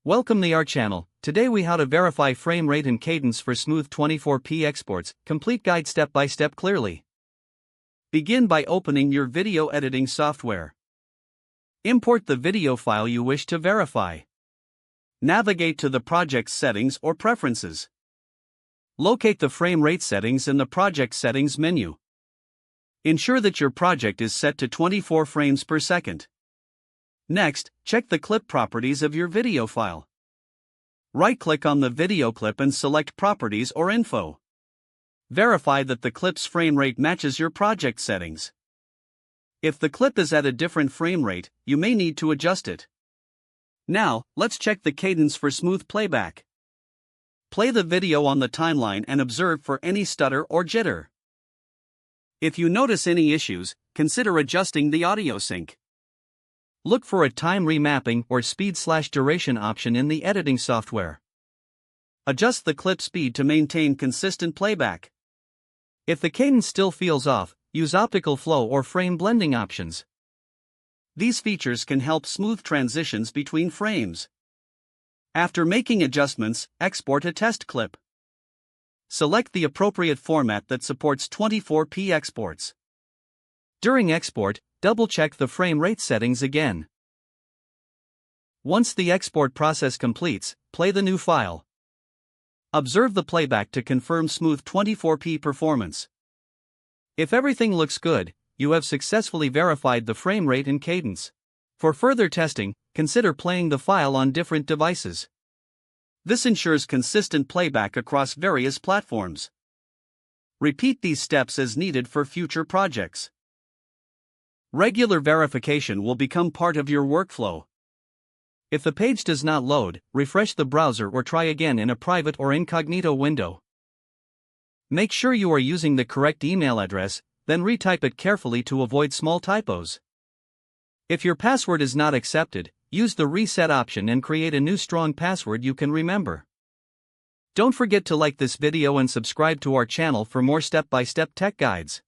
Welcome to our channel. Today we how to verify frame rate and cadence for smooth 24p exports. Complete guide step by step clearly. Begin by opening your video editing software. Import the video file you wish to verify. Navigate to the project settings or preferences. Locate the frame rate settings in the project settings menu. Ensure that your project is set to 24 frames per second. Next, check the clip properties of your video file. Right-click on the video clip and select Properties or Info. Verify that the clip's frame rate matches your project settings. If the clip is at a different frame rate, you may need to adjust it. Now, let's check the cadence for smooth playback. Play the video on the timeline and observe for any stutter or jitter. If you notice any issues, consider adjusting the audio sync. Look for a time remapping or speed/duration option in the editing software. Adjust the clip speed to maintain consistent playback. If the cadence still feels off, use optical flow or frame blending options. These features can help smooth transitions between frames. After making adjustments, export a test clip. Select the appropriate format that supports 24p exports. During export, double-check the frame rate settings again. Once the export process completes, play the new file. Observe the playback to confirm smooth 24p performance. If everything looks good, you have successfully verified the frame rate and cadence. For further testing, consider playing the file on different devices. This ensures consistent playback across various platforms. Repeat these steps as needed for future projects. Regular verification will become part of your workflow. If the page does not load, refresh the browser or try again in a private or incognito window. Make sure you are using the correct email address, then retype it carefully to avoid small typos. If your password is not accepted, use the reset option and create a new strong password you can remember. Don't forget to like this video and subscribe to our channel for more step-by-step tech guides.